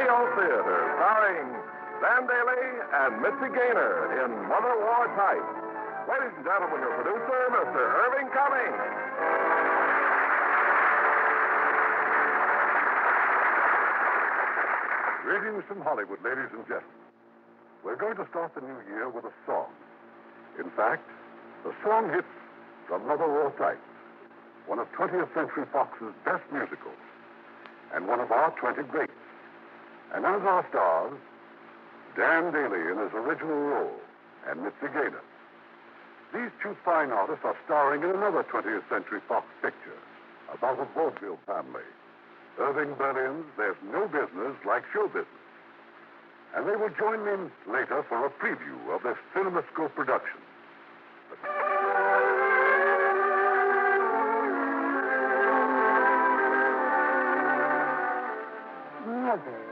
Radio Theater, starring Dan Daly and Mitzi Gaynor in Mother War Type. Ladies and gentlemen, your producer, Mr. Irving Cummings. Greetings from Hollywood, ladies and gentlemen. We're going to start the new year with a song. In fact, the song hits from Mother War Type, one of 20th Century Fox's best musicals, and one of our 20 greats. And as our stars, Dan Daly in his original role, and Mitzi Gaynor. These two fine artists are starring in another 20th Century Fox picture about a vaudeville family. Irving Berlin's There's No Business Like Show Business. And they will join me later for a preview of this CinemaScope production. Mother.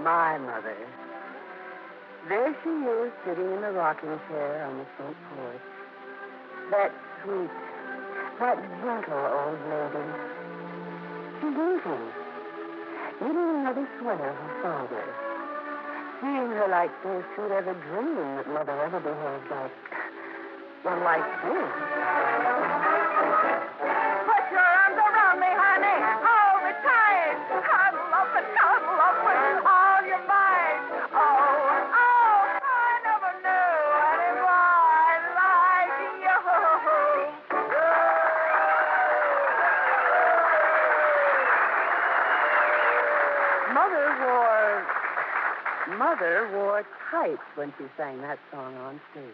My mother. There she is, sitting in the rocking chair on the front porch. That sweet, that gentle old lady. She's eating. Eating another sweater for Father. Seeing her like this, who'd ever dream that Mother ever behaved like this? Put your arms around me, honey. Hold me tight. Cuddle up with all your might. I never knew anyone like you. Mother wore tights when she sang that song on stage.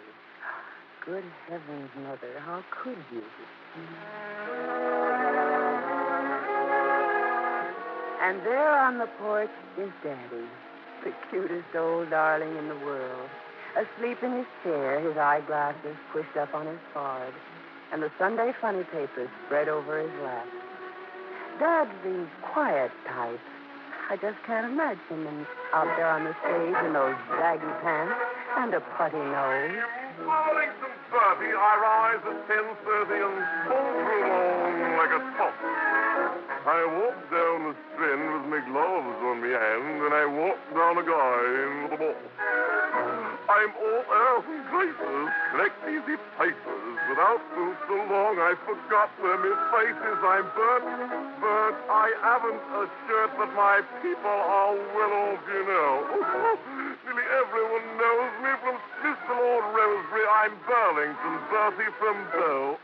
Good heavens, Mother, how could you? And there on the porch is Daddy, the cutest old darling in the world, asleep in his chair, his eyeglasses pushed up on his forehead, and the Sunday funny papers spread over his lap. Dad's the quiet type. I just can't imagine him out there on the stage in those baggy pants and a putty nose. Morning, some Bertie. I rise at 10:30 and pull through on like a top. I walk down the strand with my gloves on my hand, and I walk down the garden with the ball. I'm all airs and graces, collect easy papers. Without food so long, I forgot where my face is. I'm burnt. I haven't a shirt, but my people are well off, you know. Nearly everyone knows me from Mr. Lord Rosebery. I'm Burlington, Bertie from Bow.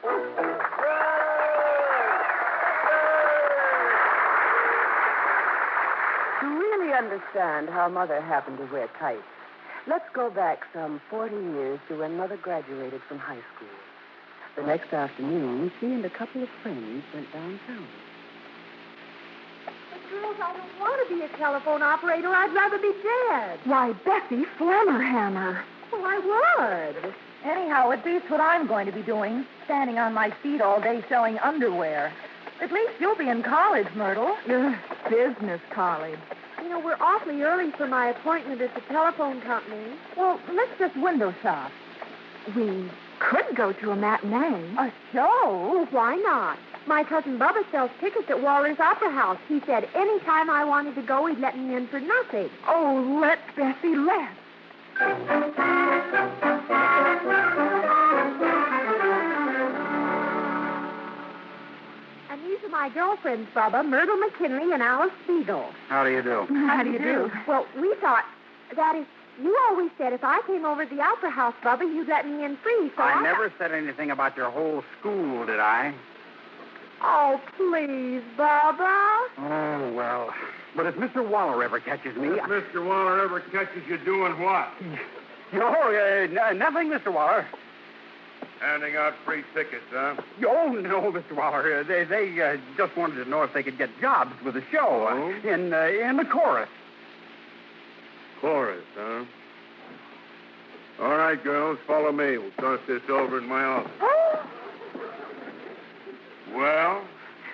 To really understand how Mother happened to wear tights, let's go back some 40 years to when Mother graduated from high school. The next afternoon, she and a couple of friends went downtown. But girls, I don't want to be a telephone operator. I'd rather be dead. Why, Bessie Flammerhammer. Well, I would. Anyhow, it beats what I'm going to be doing, standing on my feet all day selling underwear. At least you'll be in college, Myrtle. Business college. You know, we're awfully early for my appointment at the telephone company. Well, let's just window shop. We could go to a matinee. A show? Why not? My cousin Bubba sells tickets at Waller's Opera House. He said any time I wanted to go, he'd let me in for nothing. Oh, let's, Bessie, let's. And these are my girlfriends, Bubba, Myrtle McKinley and Alice Spiegel. How do you do? How do you do? Well, we thought, that is, you always said if I came over to the Opera House, Bubba, you'd let me in free, so I never said anything about your whole school, did I? Oh, please, Bubba. Oh, well. But if Mr. Waller ever catches me... If Mr. Waller ever catches you doing what? Nothing, Mr. Waller. Handing out free tickets, huh? Oh, no, Mr. Waller. They just wanted to know if they could get jobs with the show in the chorus. Chorus, huh? All right, girls, follow me. We'll talk this over in my office. Oh! Well?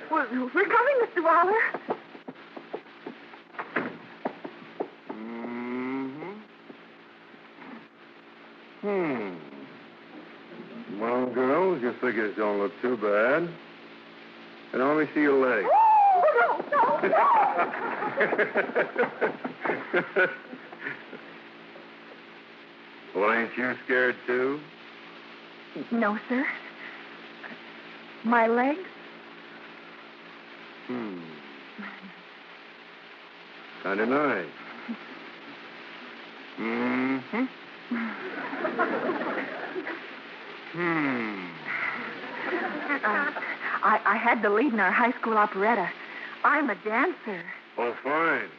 Well, we're coming, Mr. Waller. Well, girls, your figures don't look too bad. And let me see your leg. Oh, no. Well, ain't you scared, too? No, sir. My legs? Kind of nice. Mm-hmm. I had the lead in our high school operetta. I'm a dancer. Oh, fine.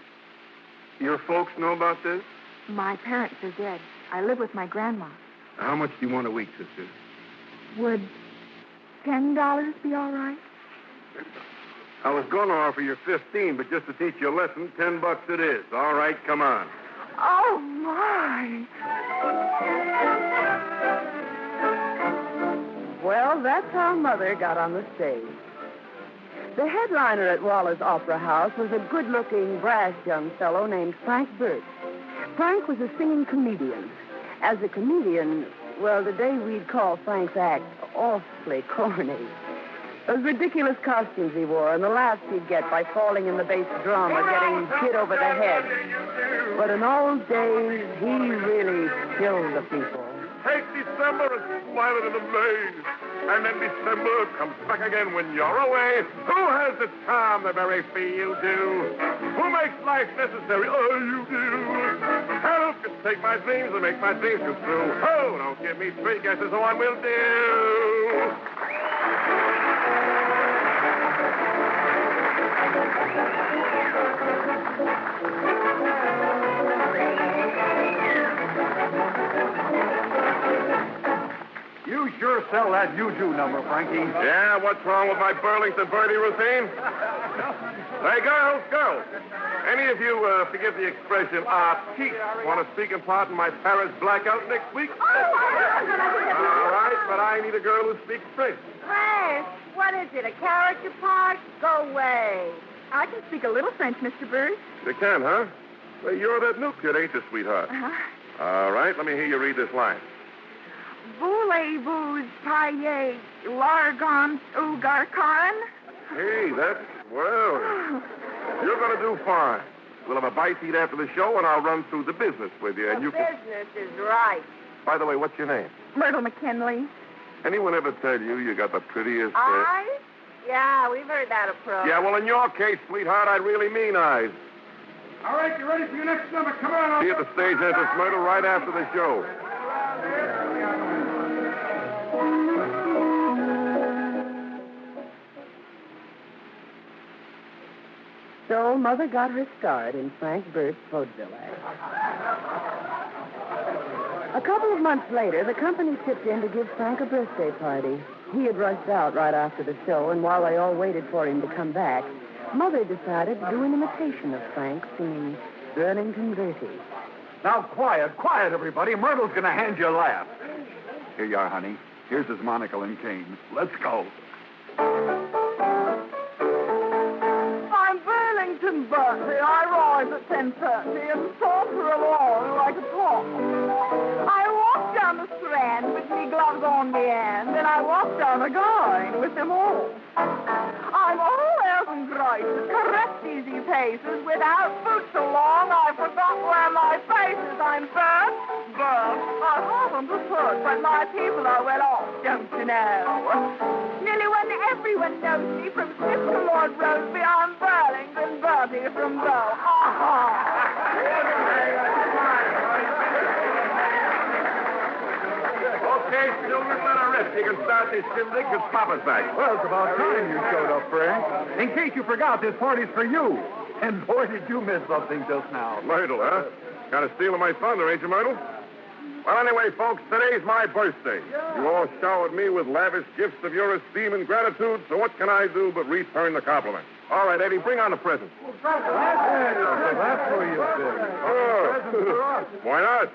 Your folks know about this? My parents are dead. I live with my grandma. How much do you want a week, sister? Would $10 be all right? I was going to offer you 15, but just to teach you a lesson, $10 it is. All right, come on. Oh, my. Well, that's how Mother got on the stage. The headliner at Waller's Opera House was a good-looking, brash young fellow named Frank Birch. Frank was a singing comedian. As a comedian, well, today we'd call Frank's act awfully corny. Those ridiculous costumes he wore and the laughs he'd get by falling in the bass drum or getting hit over the head. But in those days, he really killed the people. Take December and smile it in a blaze. And then December comes back again when you're away. Who has the charm the very feel you do? Who makes life necessary? Oh, you do. Help can take my dreams and make my dreams come true. Oh, don't give me three guesses, so one will do. You sure sell that you-do number, Frankie. Yeah, what's wrong with my Burlington birdie routine? Hey, girls. Any of you, forgive the expression, artistes, want to speak in part in my Paris blackout next week? All right, but I need a girl who speaks French. French? What is it, a character part? Go away. I can speak a little French, Mr. Birch. You can, huh? Well, you're that new kid, ain't you, sweetheart? Uh-huh. All right, let me hear you read this line. Voulez-vous payer l'argent au garçon? Hey, well, you're going to do fine. We'll have a bite to eat after the show, and I'll run through the business with you. And you can... Business is right. By the way, what's your name? Myrtle McKinley. Anyone ever tell you got the prettiest... Eyes? Yeah, we've heard that approach. Yeah, well, in your case, sweetheart, I really mean eyes. All right, you ready for your next number? Come on. See you at the stage entrance, Myrtle, right after the show. So Mother got her start in Frank Birch's vaudeville act. A couple of months later, the company tipped in to give Frank a birthday party. He had rushed out right after the show, and while they all waited for him to come back, Mother decided to do an imitation of Frank singing Burlington Bertie. Now, quiet, everybody. Myrtle's going to hand you a laugh. Here you are, honey. Here's his monocle and cane. Let's go. I'm Burlington Bertie. I rise at 10:30 and saunter along like a top. I walk down the Strand with me gloves on me hand, and I walk down again with them all. I'm all airs and graces, correct easy paces, without boots so long I forgot where my face is. I'm burnt. I haven't a foot, but my people are well off, don't you know? Nearly when everyone knows me, from Smith to Lord Roseby, I'm Burlington Bertie from Bow. Okay, children, let her rest. You can start this shindig because Papa's back. Well, it's about time you showed up, Frank. In case you forgot, this party's for you. And boy, did you miss something just now. Myrtle, huh? Kind of stealing my thunder, ain't you, Myrtle? Well, anyway, folks, today's my birthday. You all showered me with lavish gifts of your esteem and gratitude, so what can I do but return the compliment? All right, Eddie, bring on the presents. That's for you, Bill. Oh. Present for us. Why not?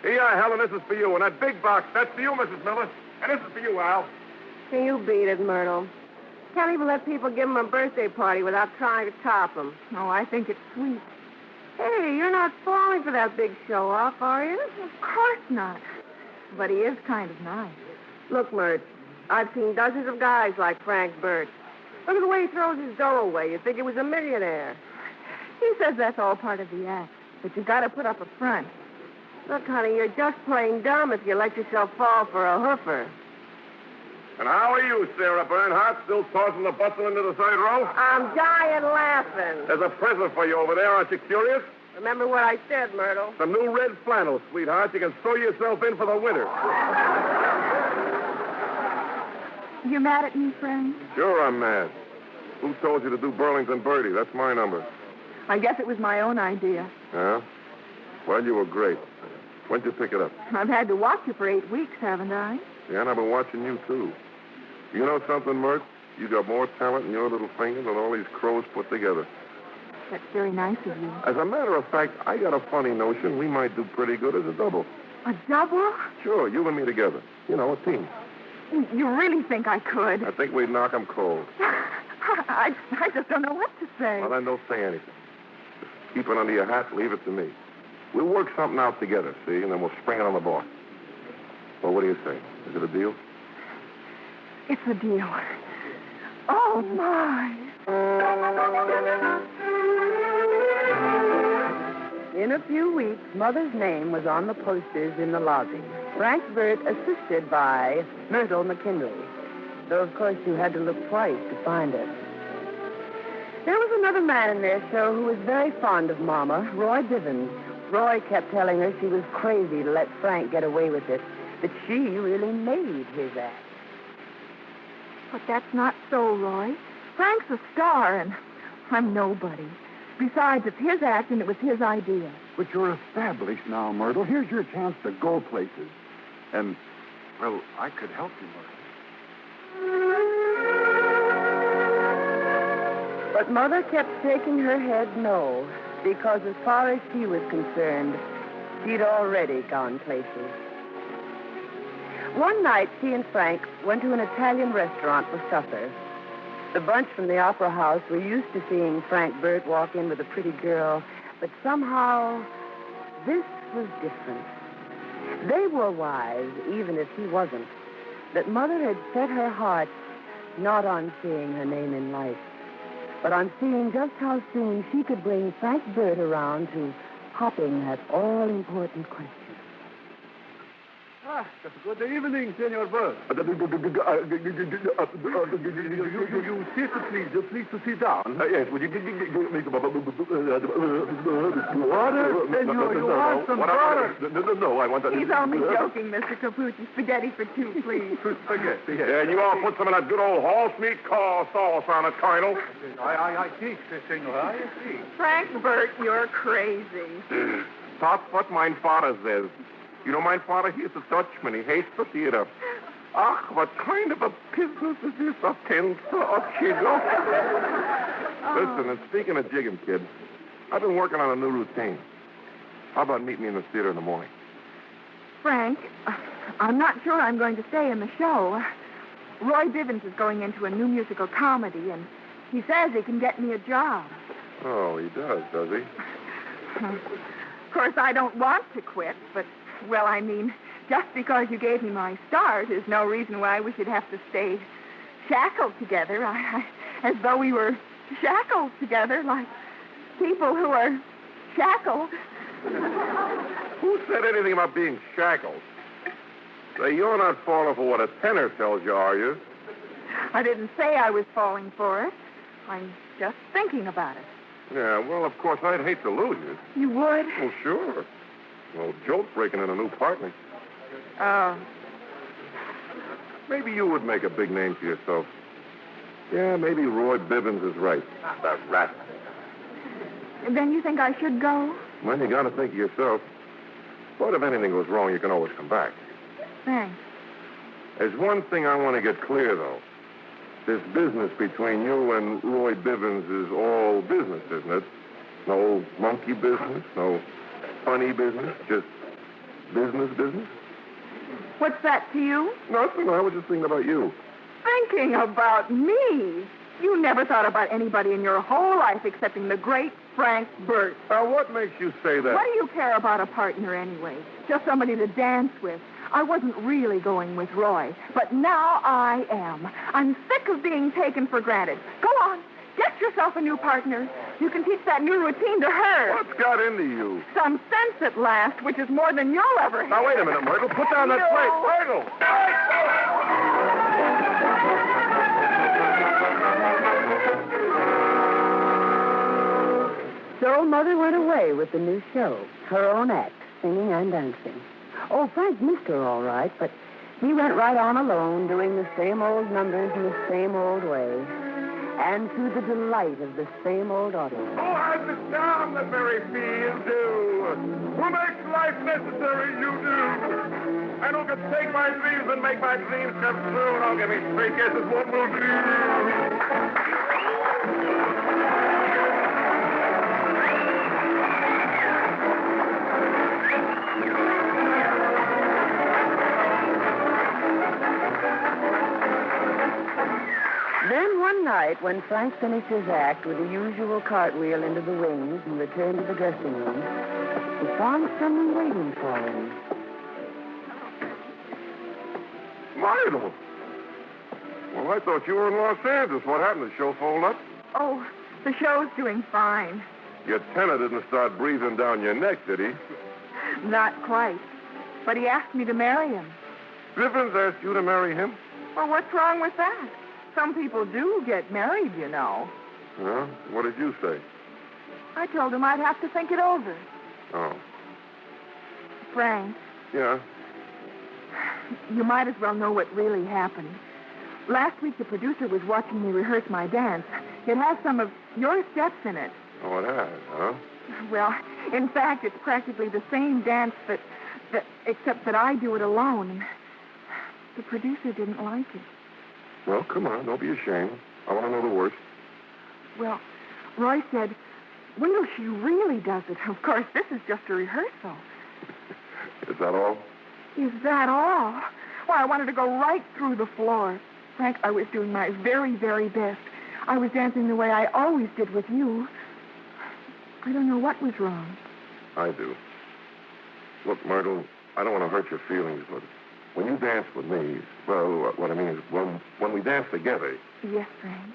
Here, Helen, this is for you. And that big box, that's for you, Mrs. Miller. And this is for you, Al. Can you beat it, Myrtle? Can't even let people give him a birthday party without trying to top him. Oh, I think it's sweet. Hey, you're not falling for that big show-off, are you? Of course not. But he is kind of nice. Look, Myrt, I've seen dozens of guys like Frank Birch. Look at the way he throws his dough away. You'd think he was a millionaire. He says that's all part of the act, but you got to put up a front. Look, honey, you're just plain dumb if you let yourself fall for a hoofer. And how are you, Sarah Bernhardt? Still tossing the bustle into the third row? I'm dying laughing. There's a present for you over there. Aren't you curious? Remember what I said, Myrtle. Some new red flannel, sweetheart. You can sew yourself in for the winter. You mad at me, Frank? Sure, I'm mad. Who told you to do Burlington Birdie? That's my number. I guess it was my own idea. Yeah? Well, you were great. When'd you pick it up? I've had to watch you for 8 weeks, haven't I? Yeah, and I've been watching you, too. You know something, Mert? You got more talent in your little finger than all these crows put together. That's very nice of you. As a matter of fact, I got a funny notion we might do pretty good as a double. A double? Sure, you and me together. You know, a team. You really think I could? I think we'd knock 'em cold. I just don't know what to say. Well, then don't say anything. Just keep it under your hat, leave it to me. We'll work something out together, see, and then we'll spring it on the boss. Well, what do you say? Is it a deal? It's a deal. Oh, my. In a few weeks, Mother's name was on the posters in the lobby. Frank Burt, assisted by Myrtle McKinley. Though, of course, you had to look twice to find it. There was another man in their show who was very fond of Mama, Roy Bivens. Roy kept telling her she was crazy to let Frank get away with it, that she really made his act. But that's not so, Roy. Frank's a star, and I'm nobody. Besides, it's his act, and it was his idea. But you're established now, Myrtle. Here's your chance to go places. And, well, I could help you, Myrtle. But Mother kept shaking her head no, because as far as she was concerned, she'd already gone places. One night, she and Frank went to an Italian restaurant for supper. The bunch from the Opera House were used to seeing Frank Burt walk in with a pretty girl, but somehow this was different. They were wise, even if he wasn't, that Mother had set her heart not on seeing her name in lights, but on seeing just how soon she could bring Frank Burt around to hopping that all-important question. Good evening, Senor Burt. You sit, please. Please to sit down. Yes, would you water? You want some water? No, I want that. He's only joking, Mr. Capucci. Spaghetti for two, please. Spaghetti, yes. Yeah, and you all put some of that good old horse meat sauce on it, Colonel. I see, Senor. I see. Frank Burt, you're crazy. That's what mein Vater says. You know, mein Vater, he is a Dutchman. He hates the theater. Ach, what kind of a business is this? A tenser, a jigger? Listen, and speaking of jigging, kid, I've been working on a new routine. How about meeting me in the theater in the morning? Frank, I'm not sure I'm going to stay in the show. Roy Bivens is going into a new musical comedy, and he says he can get me a job. Oh, he does he? Of course, I don't want to quit, but, well, I mean, just because you gave me my start is no reason why we should have to stay shackled together, as though we were shackled together like people who are shackled. Who said anything about being shackled? Say, you're not falling for what a tenor tells you, are you? I didn't say I was falling for it. I'm just thinking about it. Yeah, well, of course, I'd hate to lose you. You would? Well, sure. Well, joke breaking in a new partner. Oh. Maybe you would make a big name for yourself. Yeah, maybe Roy Bivens is right. That rat. Then you think I should go? Well, you got to think of yourself. But if anything goes wrong, you can always come back. Thanks. There's one thing I want to get clear, though. This business between you and Roy Bivens is all business, isn't it? No monkey business, no funny business, just business. What's that to you? Nothing. I was just thinking about you. Thinking about me? You never thought about anybody in your whole life excepting the great Frank Burt. Now, what makes you say that? What do you care about a partner anyway? Just somebody to dance with. I wasn't really going with Roy, but now I am. I'm sick of being taken for granted. Go on. Get yourself a new partner. You can teach that new routine to her. What's got into you? Some sense at last, which is more than you'll ever have. Now, wait a minute, Myrtle. Put down that plate. Myrtle! So Mother went away with the new show, her own act, singing and dancing. Oh, Frank missed her all right, but he went right on alone, doing the same old numbers in the same old way, and to the delight of the same old audience. Who has the charm that Mary feels do? Who makes life necessary? You do. And who can take my dreams and make my dreams come true? And I'll give me straight guesses what we'll do. Then one night, when Frank finished his act with the usual cartwheel into the wings and returned to the dressing room, he found someone waiting for him. Myrtle! Well, I thought you were in Los Angeles. What happened? The show fold up? Oh, the show's doing fine. Your tenor didn't start breathing down your neck, did he? Not quite. But he asked me to marry him. Bivens asked you to marry him? Well, what's wrong with that? Some people do get married, you know. Huh? What did you say? I told him I'd have to think it over. Oh. Frank, Yeah? you might as well know what really happened. Last week, the producer was watching me rehearse my dance. It has some of your steps in it. Oh, it has, huh? Well, in fact, it's practically the same dance that except that I do it alone. The producer didn't like it. Well, come on, don't be ashamed. I want to know the worst. Well, Roy said, wait till she really does it. Of course, this is just a rehearsal. Is that all? Is that all? Well, I wanted to go right through the floor. Frank, I was doing my very, very best. I was dancing the way I always did with you. I don't know what was wrong. I do. Look, Myrtle, I don't want to hurt your feelings, but when you dance with me, well, what I mean is when we dance together. Yes, Frank.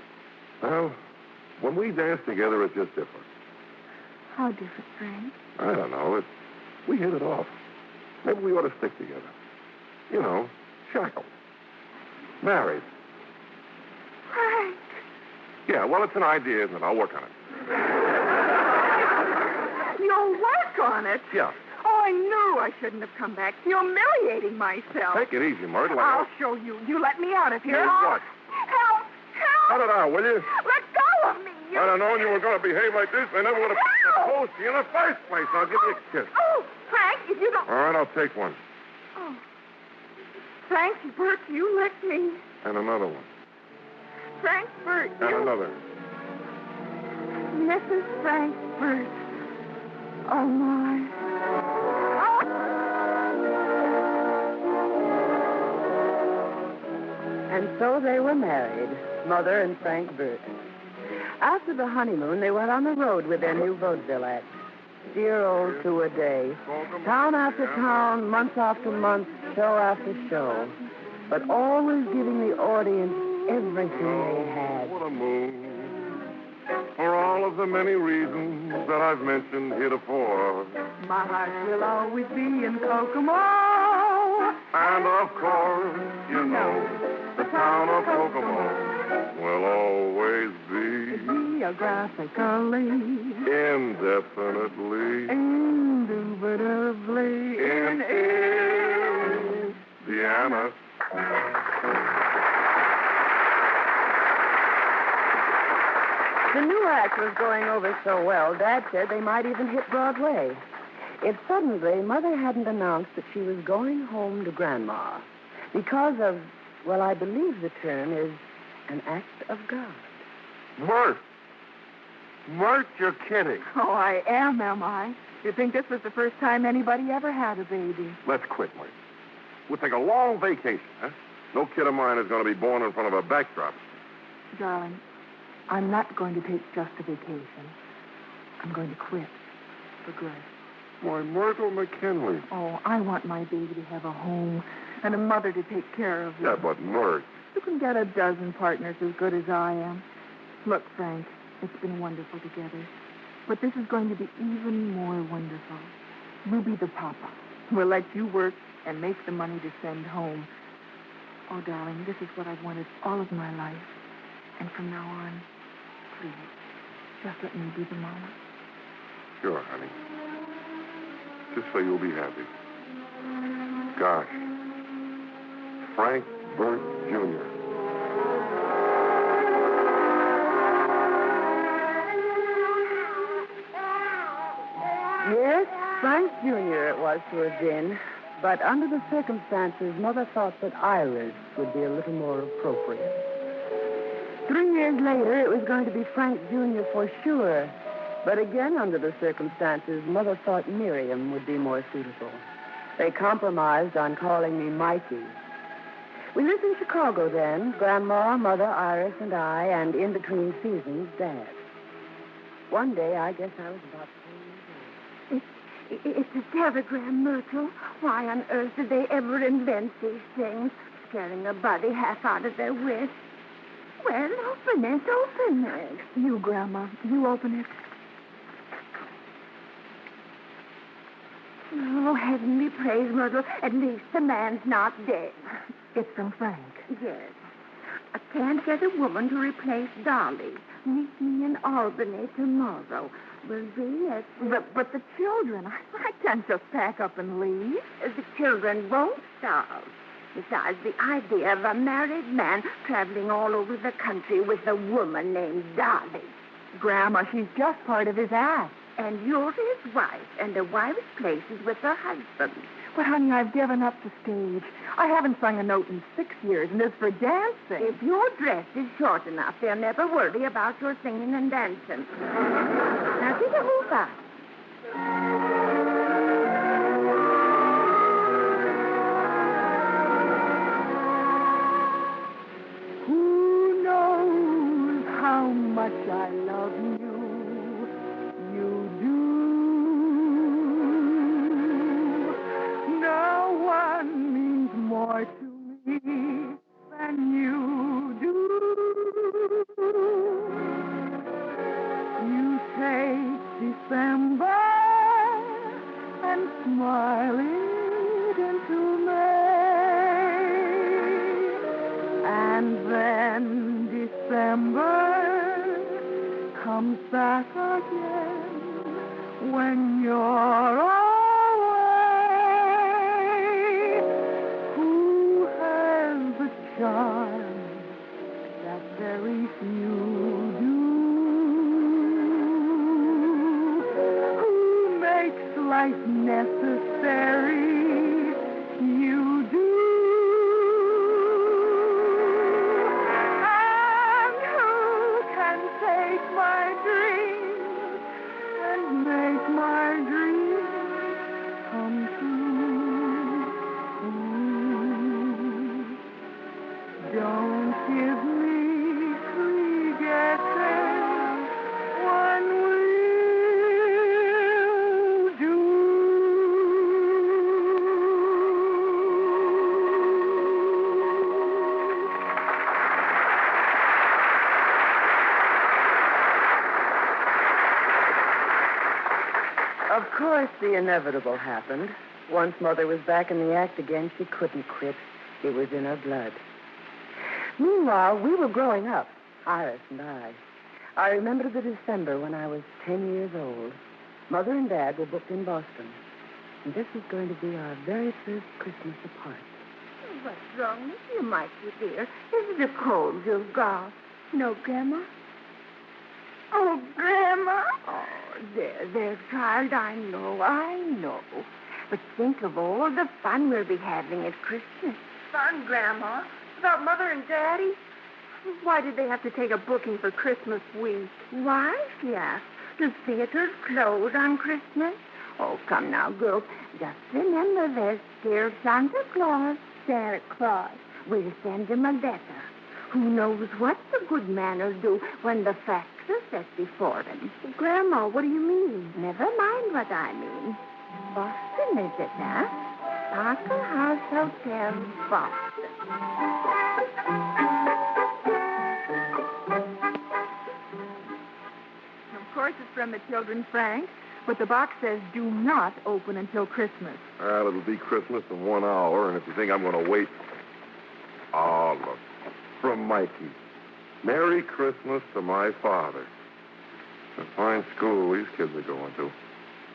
Well, when we dance together, it's just different. How different, Frank? I don't know. We hit it off. Maybe we ought to stick together. You know, shackled. Married. Frank. Yeah, well, it's an idea, isn't it? I'll work on it. You'll work on it? Yeah. Oh, I knew I shouldn't have come back. Humiliating myself. Take it easy, Myrtle. I'll show you. You let me out of here. You what? Help! Cut it out, will you? Let go of me. I'd have known you were going to behave like this. I never would have proposed to you in the first place. I'll give you a kiss. Oh, Frank, if you don't... All right, I'll take one. Oh. Frank Burt, you let me. And another one. Frank Burt, you... And another. Mrs. Frank Burt. Oh, my. And so they were married, Mother and Frank Burt. After the honeymoon, they went on the road with their new vaudeville act. Dear old 2 a day. Town after town, month after month, show after show. But always giving the audience everything they had. What a moon. For all of the many reasons that I've mentioned heretofore. My heart will always be in Kokomo. And of course, you know, the town of Kokomo will always be Geographically, indefinitely, indubitably, in Indiana. The new act was going over so well, Dad said they might even hit Broadway. If suddenly Mother hadn't announced that she was going home to Grandma because of, well, I believe the term is an act of God. Mert, you're kidding. Oh, I am I? You'd think this was the first time anybody ever had a baby. Let's quit, Mert. We'll take a long vacation, huh? No kid of mine is going to be born in front of a backdrop. Darling, I'm not going to take just a vacation. I'm going to quit for good. Why, Myrtle McKinley. Oh, I want my baby to have a home and a mother to take care of him. Yeah, but Myrt. You can get a dozen partners as good as I am. Look, Frank, it's been wonderful together. But this is going to be even more wonderful. We'll be the papa. We'll let you work and make the money to send home. Oh, darling, this is what I've wanted all of my life. And from now on, please, just let me be the mama. Sure, honey. Just so you'll be happy. Gosh. Frank Burt Jr. Yes, Frank Jr. it was to have been. But under the circumstances, Mother thought that Iris would be a little more appropriate. 3 years later, it was going to be Frank Jr. for sure. But again, under the circumstances, Mother thought Miriam would be more suitable. They compromised on calling me Mikey. We lived in Chicago then, Grandma, Mother, Iris, and I, and in between seasons, Dad. One day, I guess I was about 4 years old. It's a telegram, Myrtle. Why on earth did they ever invent these things? Scaring a body half out of their wits. Well, open it. You, Grandma, you open it. Oh, heaven be praised, Myrtle. At least the man's not dead. It's from Frank. Yes. I can't get a woman to replace Dolly. Meet me in Albany tomorrow. Will be at... But the children, I can't just pack up and leave. The children won't starve. Besides, the idea of a married man traveling all over the country with a woman named Dolly. Grandma, she's just part of his act. And you're his wife, and a wife's place is with her husband. But, honey, I've given up the stage. I haven't sung a note in 6 years, and as for dancing... If your dress is short enough, they'll never worry about your singing and dancing. Now, take a move out. Who knows how much I love you? You do. No one means more to me than you do. You take December and smile it into May, and then December comes back again when you're away. Who has the charm that very few do? Who makes life necessary? You do. And who can take my dreams and make my dreams come true? Don't give me free guessing when we'll do. Of course, the inevitable happened. Once Mother was back in the act again, she couldn't quit. It was in her blood. Meanwhile, we were growing up, Iris and I. I remember the December when I was 10 years old. Mother and Dad were booked in Boston. And this was going to be our very first Christmas apart. What's wrong with you, Mikey, dear? Is it a cold you've got? No, Grandma? Oh, Grandma! Oh, there, child, I know. But think of all the fun we'll be having at Christmas. Fun, Grandma? Without Mother and Daddy? Why did they have to take a booking for Christmas week? Why, she asked? Do theaters close on Christmas? Oh, come now, girls. Just remember there's still Santa Claus. We'll send him a letter. Who knows what the good man will do when the facts are set before him? Grandma, what do you mean? Never mind what I mean. Boston, is it now? Parker House Hotel, Boston. Of course, it's from the children, Frank. But the box says, do not open until Christmas. Well, it'll be Christmas in 1 hour, and if you think I'm going to wait... Oh, look. From Mikey. Merry Christmas to my father. A fine school these kids are going to.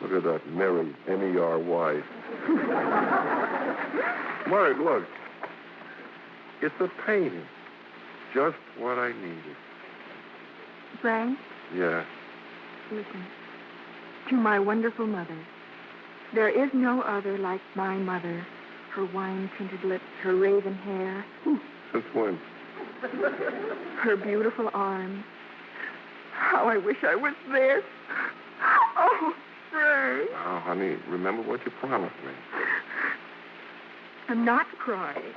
Look at that Merry, N-E-R-Y. Mark, look. It's a painting. Just what I needed. Frank? Yeah. Listen. To my wonderful mother. There is no other like my mother. Her wine-tinted lips, her raven hair. Since when? Her beautiful arms. How I wish I was there. Oh, Frank. Now, honey, remember what you promised me. I'm not crying.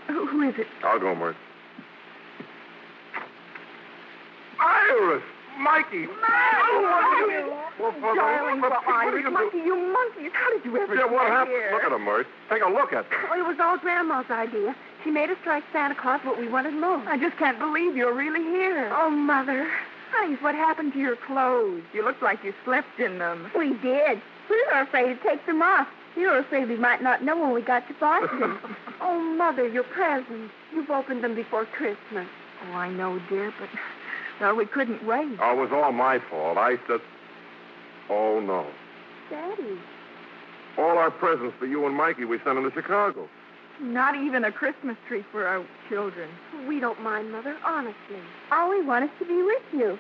Who is it? I'll go, Mert. Iris! Mikey! Darling, Iris, Mikey, you monkeys. How did you ever Yeah, what get happened? here? Look at him, Mert. Take a look at them. Oh, it was all Grandma's idea. She made us like Santa Claus what we wanted most. I just can't believe you're really here. Oh, Mother. Honey, what happened to your clothes? You look like you slept in them. We did. We were afraid to take them off. We were afraid we might not know when we got to Boston. Oh, Mother, your presents. You've opened them before Christmas. Oh, I know, dear, but... Well, we couldn't wait. Oh, it was all my fault. I said... Oh, no. Daddy. All our presents for you and Mikey we sent them to Chicago. Not even a Christmas tree for our children. We don't mind, Mother, honestly. All we want is to be with you.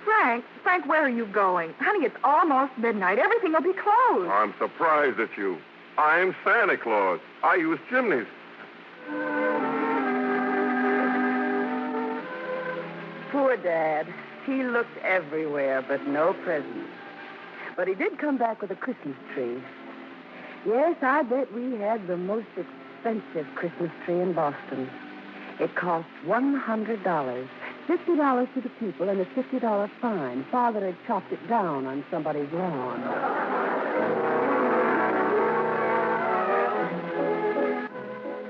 Frank, where are you going? Honey, it's almost midnight. Everything will be closed. I'm surprised at you. I'm Santa Claus. I use chimneys. Poor Dad. He looked everywhere, but no presents. But he did come back with a Christmas tree. Yes, I bet we had the most expensive Christmas tree in Boston. It cost $100. $50 to the people and a $50 fine. Father had chopped it down on somebody's lawn.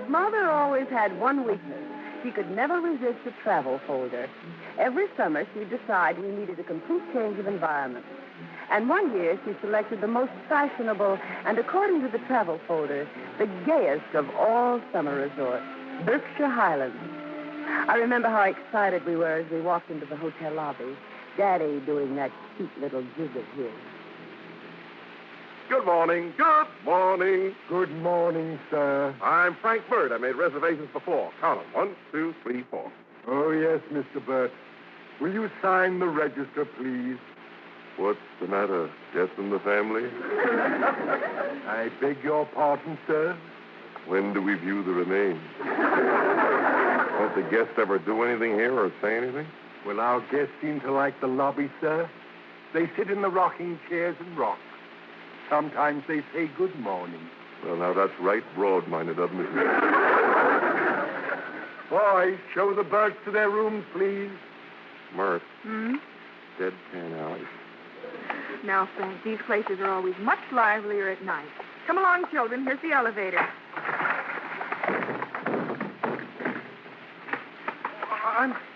Mother always had one weakness. She could never resist a travel folder. Every summer, she'd decide we needed a complete change of environment. And one year, she selected the most fashionable and, according to the travel folder, the gayest of all summer resorts, Berkshire Highlands. I remember how excited we were as we walked into the hotel lobby, Daddy doing that cute little jig of his. Good morning. Good morning. Good morning, sir. I'm Frank Bird. I made reservations before. Count them. 1, 2, 3, 4. Oh, yes, Mr. Burt. Will you sign the register, please? What's the matter? Death in the family? I beg your pardon, sir? When do we view the remains? Won't the guests ever do anything here or say anything? Well, our guests seem to like the lobby, sir. They sit in the rocking chairs and rock. Sometimes they say good morning. Well, now, that's right broad-minded of me. Boys, show the Burts to their rooms, please. Mert. Deadpan Alley. Now, Frank, these places are always much livelier at night. Come along, children. Here's the elevator.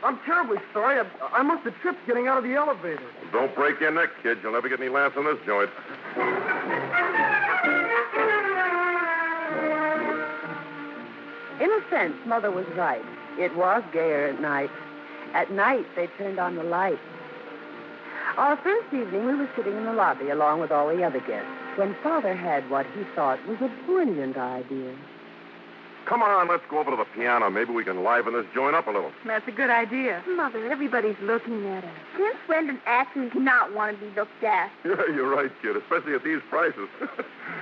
I'm terribly sorry. I must have tripped getting out of the elevator. Don't break your neck, kid. You'll never get any laughs in this joint. In a sense, Mother was right. It was gayer at night. At night, they turned on the lights. Our first evening, we were sitting in the lobby along with all the other guests when Father had what he thought was a brilliant idea. Come on, let's go over to the piano. Maybe we can liven this joint up a little. That's a good idea. Mother, everybody's looking at us. Since when does actors not want to be looked at? Yeah, you're right, kid, especially at these prices.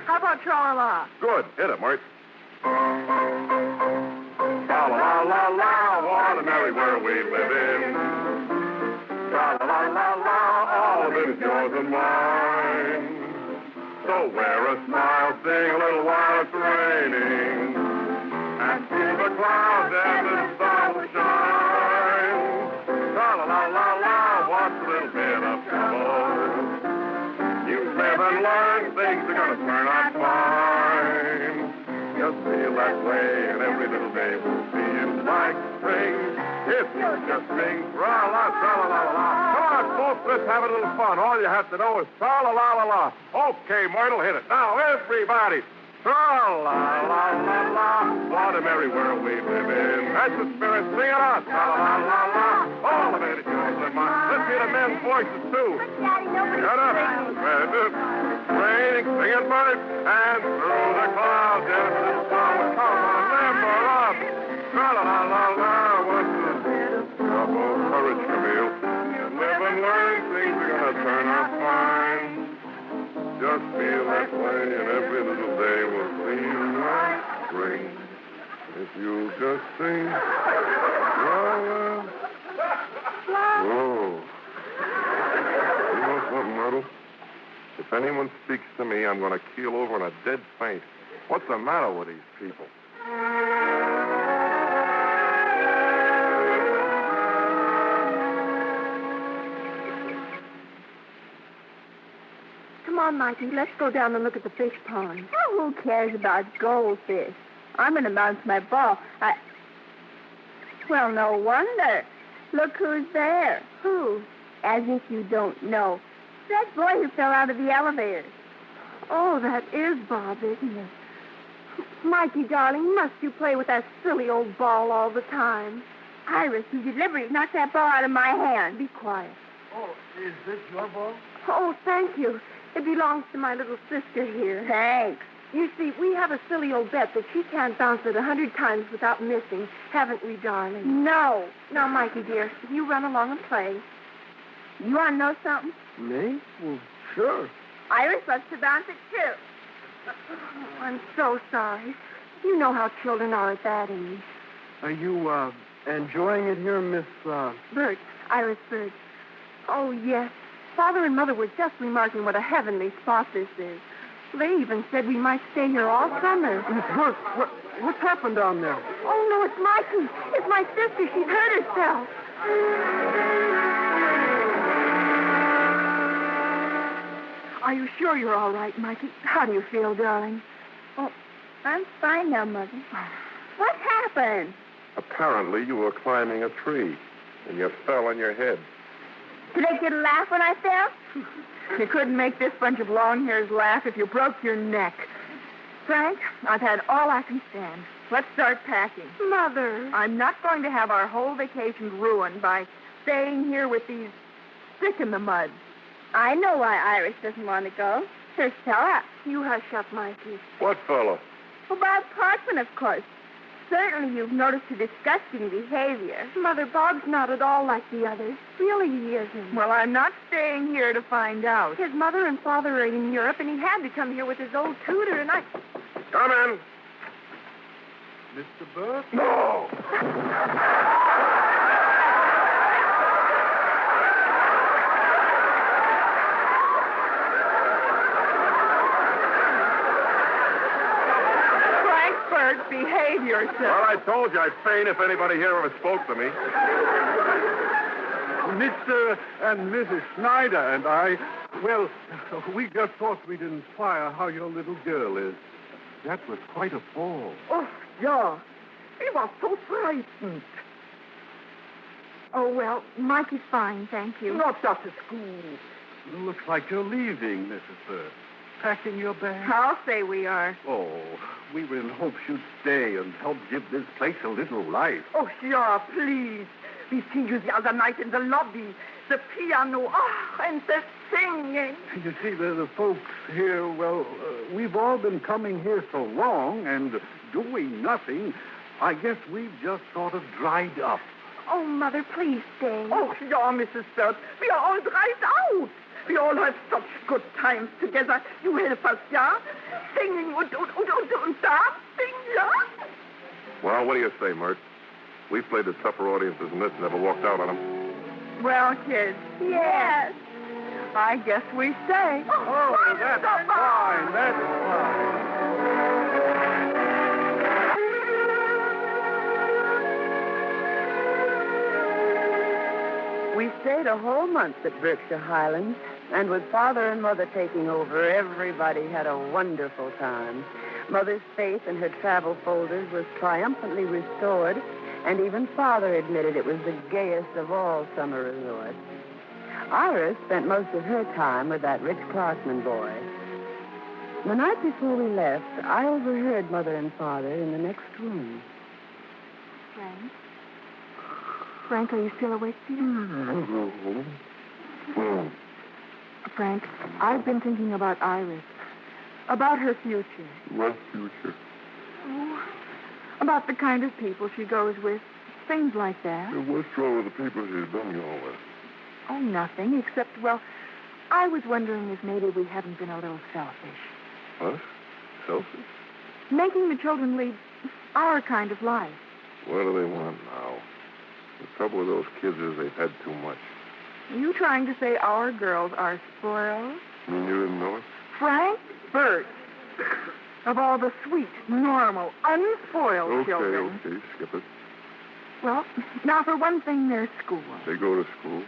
How about tra-la-la? Good. Hit it, Mart. La-la-la-la-la, what a merry world we live in. La-la-la-la-la, all of it is yours and mine. So wear a smile, sing a little while it's raining. And through the clouds and the sun will shine. La-la-la-la-la, what's a little bit of trouble? You live and learn, things are gonna turn out fine. Just feel that way, and every little day will seem like spring. If you just sing tra-la, tra-la-la-la-la. Come on, folks, let's have a little fun. All you have to know is tra-la-la-la-la. Okay, Myrtle, hit it. Now, everybody. Tra-la-la-la-la. What a merry world we live in. That's the spirit. Sing it out. Tra-la-la-la-la. All of it is yours and mine. Let's hear the men's voices, too. Daddy, nobody's Shut up. Raining, singing birds, and through the clouds, yes, the song will come on, limber up. Tra-la-la-la-la. What's the trouble? Courage, Camille. Live and learn, things are gonna turn out fine. Just feel that way, and every little day will seem like spring. If you just sing, la-la. Whoa. You know something, Myrtle? If anyone speaks to me, I'm going to keel over in a dead faint. What's the matter with these people? Come on, Mikey, let's go down and look at the fish pond. Oh, who cares about goldfish? I'm going to bounce my ball. Well, no wonder. Look who's there. Who? As if you don't know. That boy who fell out of the elevator. Oh, that is Bob, isn't it? Mikey, darling, must you play with that silly old ball all the time? Iris, you deliberately knocked that ball out of my hand. Be quiet. Oh, is this your ball? Oh, thank you. It belongs to my little sister here. Thanks. You see, we have a silly old bet that she can't bounce it 100 times without missing, haven't we, darling? No. Now, Mikey, dear, you run along and play. You want to know something? Me? Well, sure. Iris loves to bounce it, too. Oh, I'm so sorry. You know how children are at that age. Are you, enjoying it here, Miss, Bert, Iris Bert. Oh, yes. Father and Mother were just remarking what a heavenly spot this is. They even said we might stay here all summer. Miss Bert, what's happened down there? Oh, no, it's Mikey. It's my sister. She's hurt herself. Are you sure you're all right, Mikey? How do you feel, darling? Oh, I'm fine now, Mother. What happened? Apparently, you were climbing a tree, and you fell on your head. Did I get a laugh when I fell? You couldn't make this bunch of long hairs laugh if you broke your neck. Frank, I've had all I can stand. Let's start packing. Mother. I'm not going to have our whole vacation ruined by staying here with these stick-in-the-muds. I know why Iris doesn't want to go. Her fella. You hush up, Mikey. What fellow? Well, Bob Parkman, of course. Certainly you've noticed her disgusting behavior. Mother, Bob's not at all like the others. Really, he isn't. Well, I'm not staying here to find out. His mother and father are in Europe, and he had to come here with his old tutor, and I... Come in. Mr. Bert? No! Behave yourself. Well, I told you I'd faint if anybody here ever spoke to me. Mr. and Mrs. Snyder and I, well, we just thought we'd inquire how your little girl is. That was quite a fall. Oh, yeah. He was so frightened. Oh, well, Mikey's fine, thank you. Not just at school. Looks like you're leaving, Mrs. Burt. Packing your bag? I'll say we are. Oh, we were in hopes you'd stay and help give this place a little life. Oh, sure, please. We seen you the other night in the lobby. The piano, and the singing. You see, the folks here, well, we've all been coming here so long and doing nothing, I guess we've just sort of dried up. Oh, Mother, please stay. Oh, yeah, Mrs. Burt. We are all dried out. We all have such good times together. You help us, yeah? Singing and dancing, yeah? Well, what do you say, Mert? We've played to tougher audiences than this and never walked out on them. Well, kids. Yes. I guess we say. Oh, that's fine. That's fine. We stayed a whole month at Berkshire Highlands. And with Father and Mother taking over, everybody had a wonderful time. Mother's faith in her travel folders was triumphantly restored, and even Father admitted it was the gayest of all summer resorts. Iris spent most of her time with that Rich Clarkman boy. The night before we left, I overheard Mother and Father in the next room. Frank? Frank, are you still awake, dear? Frank, I've been thinking about Iris. About her future. What future? Oh, about the kind of people she goes with. Things like that. What's wrong with the people she's been going with? Oh, nothing, except, well, I was wondering if maybe we haven't been a little selfish. What? Selfish? Making the children lead our kind of life. What do they want now? The trouble with those kids is they've had too much. Are you trying to say our girls are spoiled? You didn't know it? Frank Burt. Of all the sweet, normal, unspoiled children. Okay, skip it. Well, now for one thing, their school. They go to school.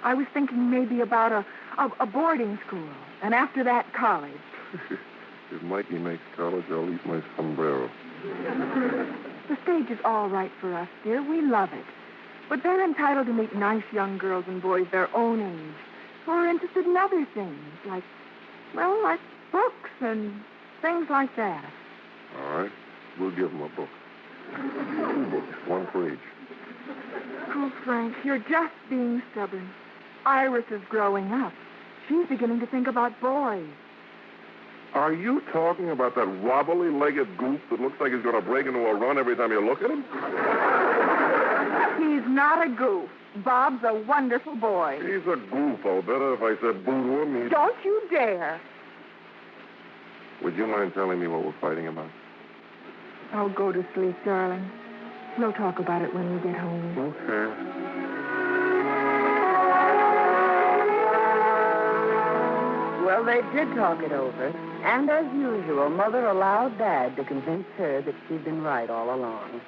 I was thinking maybe about a boarding school, and after that, college. If Mikey makes college, I'll eat my sombrero. The stage is all right for us, dear. We love it. But they're entitled to meet nice young girls and boys their own age who are interested in other things, like books and things like that. All right. We'll give them a book. 2 books, 1 for each. Oh, Frank, you're just being stubborn. Iris is growing up. She's beginning to think about boys. Are you talking about that wobbly-legged goof that looks like he's going to break into a run every time you look at him? He's not a goof. Bob's a wonderful boy. He's a goof. I'll bet if I said boo to him, he'd... Don't you dare. Would you mind telling me what we're fighting about? Oh, go to sleep, darling. We'll talk about it when we get home. Okay. Well, they did talk it over. And as usual, Mother allowed Dad to convince her that she'd been right all along.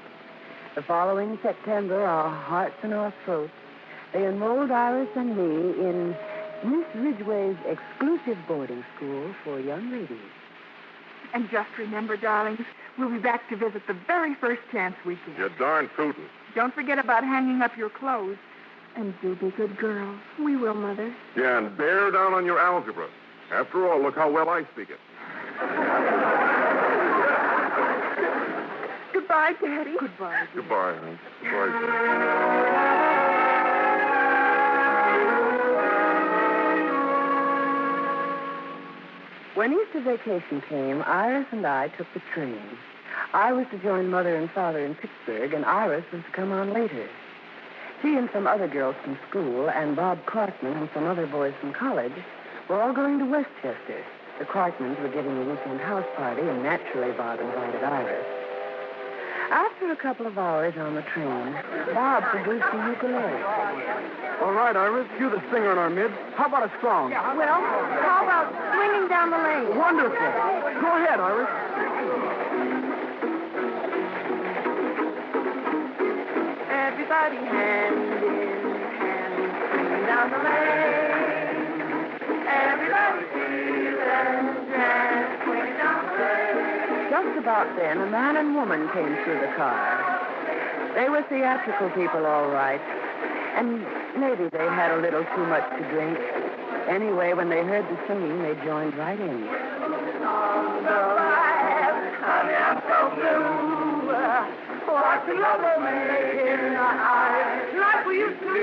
The following September, our hearts and our throats, they enrolled Iris and me in Miss Ridgway's exclusive boarding school for young ladies. And just remember, darlings, we'll be back to visit the very first chance we get. You're darn tootin'. Don't forget about hanging up your clothes. And do be good girls. We will, Mother. Yeah, and bear down on your algebra. After all, look how well I speak it. Goodbye, Daddy. Goodbye. Goodbye, honey. Goodbye, Daddy. When Easter vacation came, Iris and I took the train. I was to join Mother and Father in Pittsburgh, and Iris was to come on later. She and some other girls from school, and Bob Clarkman and some other boys from college, were all going to Westchester. The Clarkmans were giving a weekend house party, and naturally Bob invited Iris. After a couple of hours on the train, Bob produced a ukulele. All right, Iris, cue the singer in our midst. How about a song? Well, how about swinging down the lane? Wonderful. Go ahead, Iris. Everybody hand in hand, swinging down the lane. Everybody feel and dance, swinging down the lane. Just about then, a man and woman came through the car. They were theatrical people, all right. And maybe they had a little too much to drink. Anyway, when they heard the singing, they joined right in. I'm so blue. Watching love making like we used to do.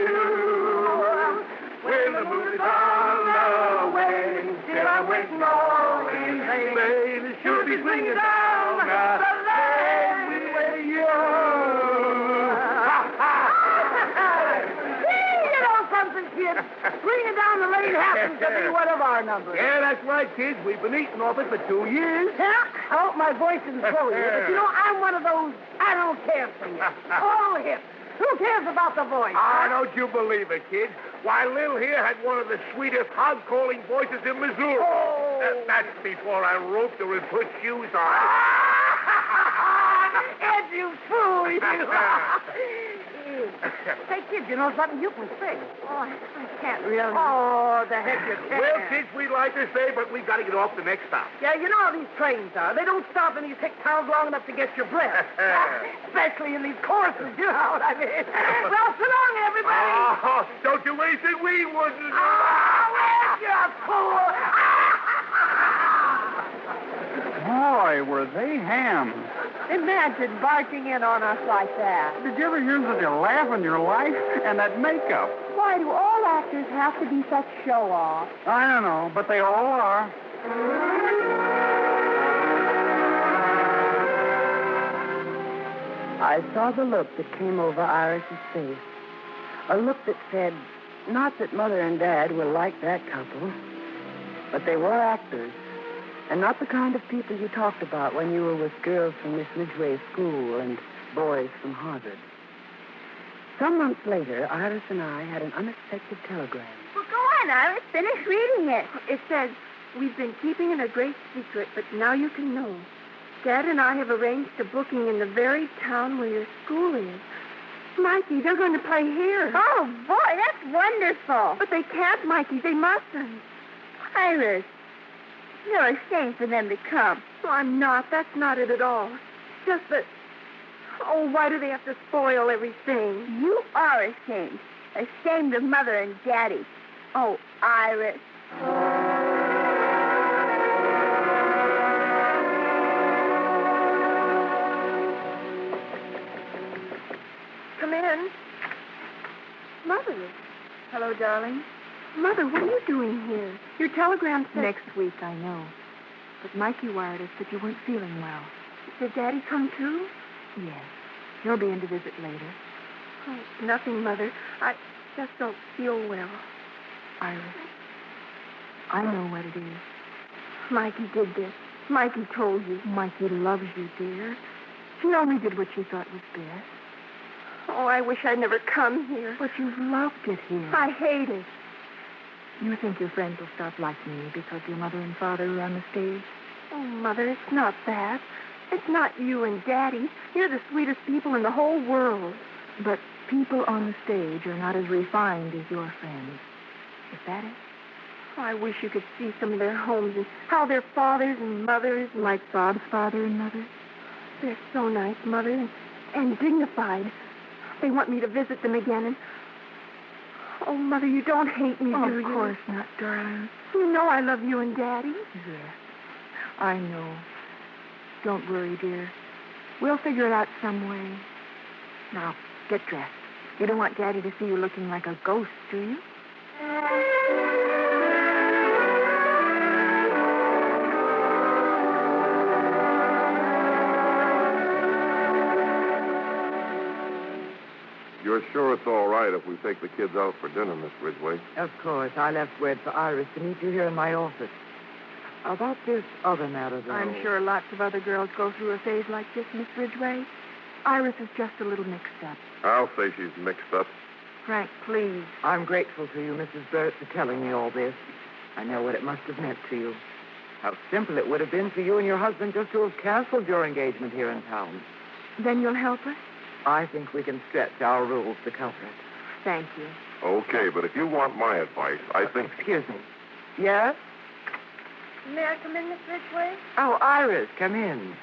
When the moon is on the way, still I'm waiting all in vain. Baby, should be swinging down the lane with you. You know something, kid? Swinging down the lane happens to be one of our numbers. Yeah, that's right, kids. We've been eating off it for 2 years. Yeah, I hope my voice isn't so here, but you know, I'm one of those I don't care for you. All hip. Who cares about the voice? Ah, don't you believe it, kid. Why, Lil here had one of the sweetest hog-calling voices in Missouri. Oh. That's before I roped her and put shoes on. Ed, you fool, you. Hey, kid, you know something? You can sing. Oh, I can't really. Oh, the heck you can. Well, kids, we'd like to say, but we've got to get off the next stop. Yeah, you know how these trains are. They don't stop in these hick towns long enough to get your breath. Especially in these courses, you know what I mean. Well, so long, everybody. Oh, don't you waste it. We wouldn't. Oh, you fool. Boy, were they ham. Imagine barging in on us like that. Did you ever hear such a laugh in your life? And that makeup. Why do all actors have to be such show-offs? I don't know, but they all are. I saw the look that came over Iris's face. A look that said, not that Mother and Dad were like that couple, but they were actors. And not the kind of people you talked about when you were with girls from Miss Ridgway's school and boys from Harvard. Some months later, Iris and I had an unexpected telegram. Well, go on, Iris. Finish reading it. It says, we've been keeping it a great secret, but now you can know. Dad and I have arranged a booking in the very town where your school is. Mikey, they're going to play here. Oh, boy, that's wonderful. But they can't, Mikey. They mustn't. Iris, you're ashamed for them to come. No, I'm not. That's not it at all. It's just that... Oh, why do they have to spoil everything? You are ashamed. Ashamed of Mother and Daddy. Oh, Iris. Come in. Mother. Hello, darling. Mother, what are you doing here? Your telegram said... Next week, I know. But Mikey wired us that you weren't feeling well. Did Daddy come too? Yes. He'll be in to visit later. Oh, nothing, Mother. I just don't feel well. Iris, I know what it is. Mikey did this. Mikey told you. Mikey loves you, dear. She only did what she thought was best. Oh, I wish I'd never come here. But you've loved it here. I hate it. You think your friends will stop liking you because your mother and father are on the stage? Oh, Mother, it's not that. It's not you and Daddy. You're the sweetest people in the whole world. But people on the stage are not as refined as your friends. Is that it? Oh, I wish you could see some of their homes and how their fathers and mothers... Like Bob's father and mother? They're so nice, Mother, and dignified. They want me to visit them again and... Oh, Mother, you don't hate me, do you? Of course not, darling. You know I love you and Daddy. Yes, I know. Don't worry, dear. We'll figure it out some way. Now, get dressed. You don't want Daddy to see you looking like a ghost, do you? You're sure it's all right if we take the kids out for dinner, Miss Ridgway? Of course. I left word for Iris to meet you here in my office. About this other matter, though... I'm sure lots of other girls go through a phase like this, Miss Ridgway. Iris is just a little mixed up. I'll say she's mixed up. Frank, please. I'm grateful to you, Mrs. Burt, for telling me all this. I know what it must have meant to you. How simple it would have been for you and your husband just to have canceled your engagement here in town. Then you'll help us? I think we can stretch our rules to cover it. Thank you. Okay, but if you want my advice, I think... Excuse me. Yes? May I come in, Miss Ridgway? Oh, Iris, come in.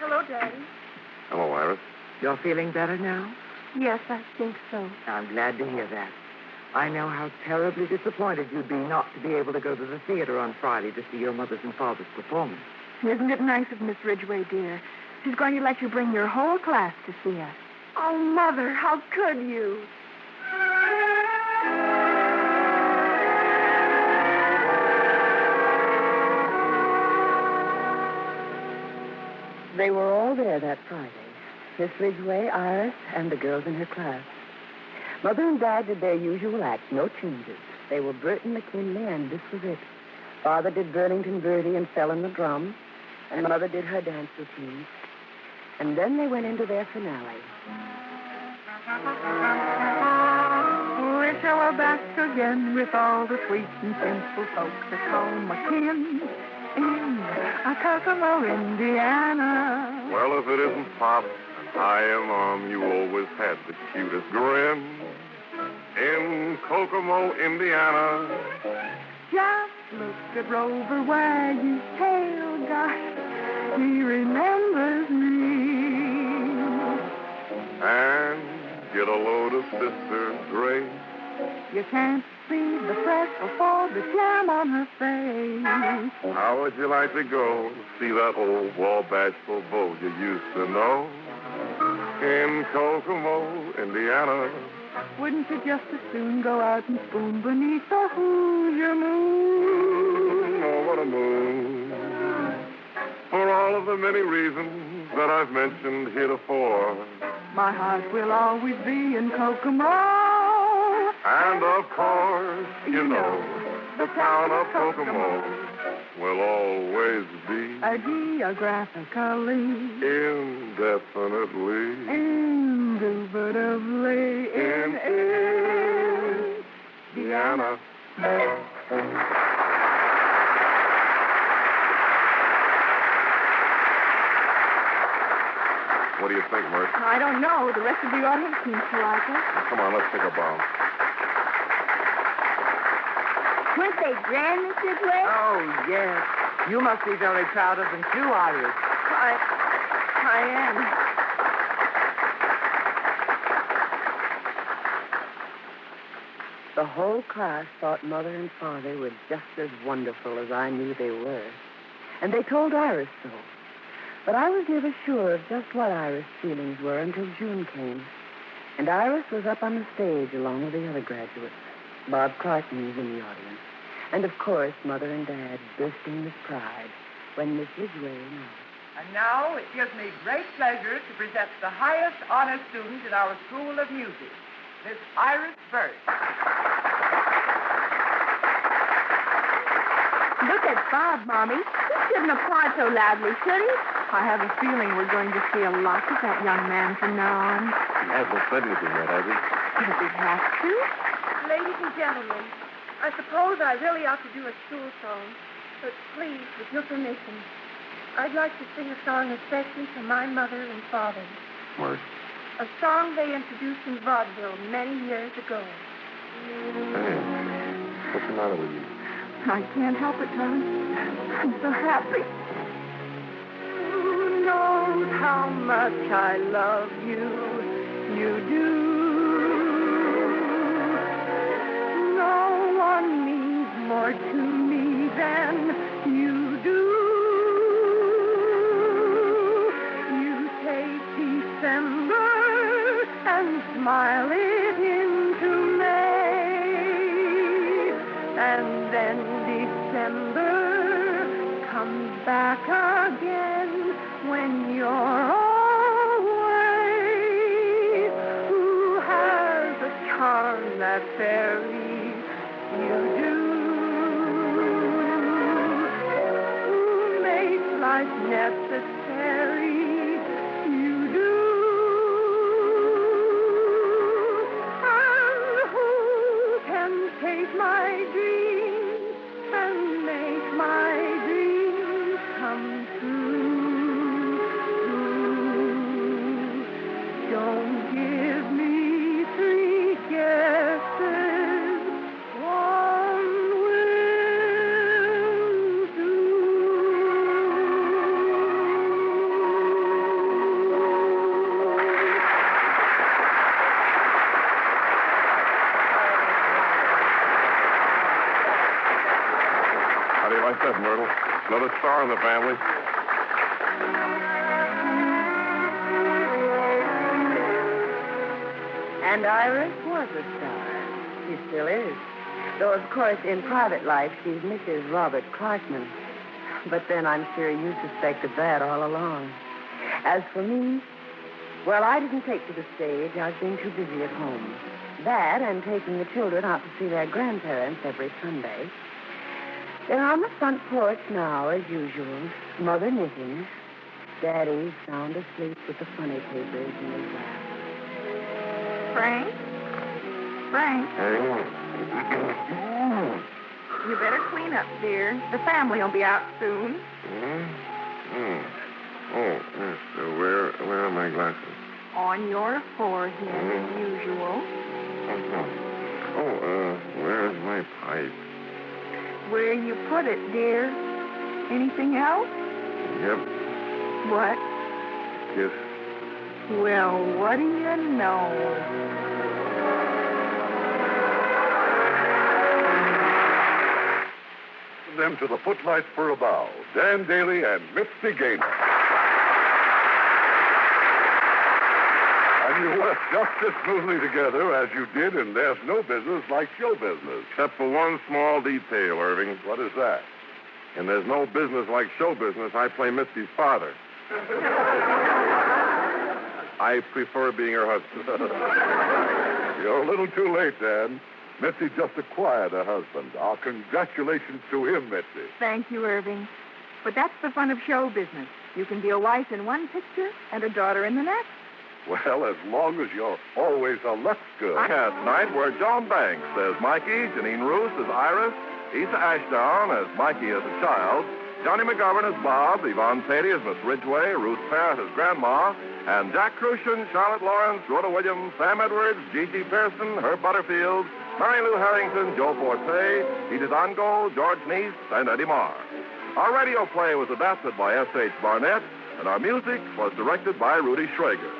Hello, Daddy. Hello, Iris. You're feeling better now? Yes, I think so. I'm glad to hear that. I know how terribly disappointed you'd be not to be able to go to the theater on Friday to see your mother's and father's performance. Isn't it nice of Miss Ridgway, dear? She's going to let you bring your whole class to see us. Oh, Mother, how could you? They were all there that Friday. Miss Ridgway, Iris, and the girls in her class. Mother and Dad did their usual act, no changes. They were Burton McKinley, and this was it. Father did Burlington Birdie and fell in the drum, and Mother did her dance routine. And then they went into their finale. We shall are back again with all the sweet and simple folks at home again in Kokomo, Indiana. Well, if it isn't Pop and Hi, you always had the cutest grin. In Kokomo, Indiana. Just look at Rover wag his tail, gosh, he remembers me. And get a load of Sister Grace. You can't see the freckle for the jam on her face. How would you like to go see that old Wabash beau you used to know? In Kokomo, Indiana. Wouldn't you just as soon go out and spoon beneath the Hoosier moon? Oh, what a moon. For all of the many reasons that I've mentioned heretofore. My heart will always be in Kokomo. And of course, you know, the town of Kokomo will always be geographically, indefinitely, indubitably in Indiana. What do you think, Mert? I don't know. The rest of the audience seems to like it. Come on, let's take a bow. Weren't they grand, Mr. Gray? Oh, yes. You must be very proud of them, too, Iris. I am. The whole class thought Mother and Father were just as wonderful as I knew they were. And they told Iris so. But I was never sure of just what Iris' feelings were until June came. And Iris was up on the stage along with the other graduates. Bob Clarkman was in the audience. And, of course, Mother and Dad bursting with pride when Mrs. Ray announced. And now it gives me great pleasure to present the highest honor student in our School of Music, Miss Iris Burt. Look at Bob, Mommy. He shouldn't applaud so loudly, should he? I have a feeling we're going to see a lot of that young man from now on. He hasn't said anything yet, has he? Does he have to? Ladies and gentlemen, I suppose I really ought to do a school song, but please, with your permission, I'd like to sing a song especially for my mother and father. Mert. A song they introduced in vaudeville many years ago. Hey, what's the matter with you? I can't help it, Tom. I'm so happy. Who knows how much I love you? You do. No one means more to me than you do. You take December and smile it into May, and then December comes back again when you're away. Who has a charm that fairy you do? Who makes life necessary? You do. And who can take my dreams and make my dreams come true? Don't give me three guesses. One will do. How do you like that, Myrtle? Another star in the family. And Iris was a star. She still is. Though, of course, in private life, she's Mrs. Robert Clarkman. But then I'm sure you suspected that all along. As for me, well, I didn't take to the stage. I've been too busy at home. That and taking the children out to see their grandparents every Sunday. They're on the front porch now, as usual. Mother knitting. Daddy sound asleep with the funny papers in his lap. Frank? Frank, Hey. you better clean up, dear. The family will be out soon. Oh, yes. Where are my glasses? On your forehead, as usual. Where's my pipe? Where you put it, dear. Anything else? Yep. What? Kiss. Well, what do you know? Them to the Footlights for a Bow, Dan Daly and Mitzi Gaynor. And you work just as smoothly together as you did in There's No Business Like Show Business. Except for one small detail, Irving. What is that? And there's no business like show business. I play Mitzi's father. I prefer being her husband. You're a little too late, Dan. Mitzi just acquired a husband. Our congratulations to him, Mitzi. Thank you, Irving. But that's the fun of show business. You can be a wife in one picture and a daughter in the next. Well, as long as you're always a Lux girl. Tonight we're Joan Banks as Mikey, Janine Roos as Iris, Issa Ashdown as Mikey as a child, Johnny McGovern as Bob, Yvonne Patey as Miss Ridgway, Ruth Parrott as Grandma, and Jack Crucian, Charlotte Lawrence, Rhoda Williams, Sam Edwards, Gigi Pearson, Herb Butterfield, Mary Lou Harrington, Joe Forte, Edith Ango, George Neese, and Eddie Marr. Our radio play was adapted by S.H. Barnett, and our music was directed by Rudy Schrager.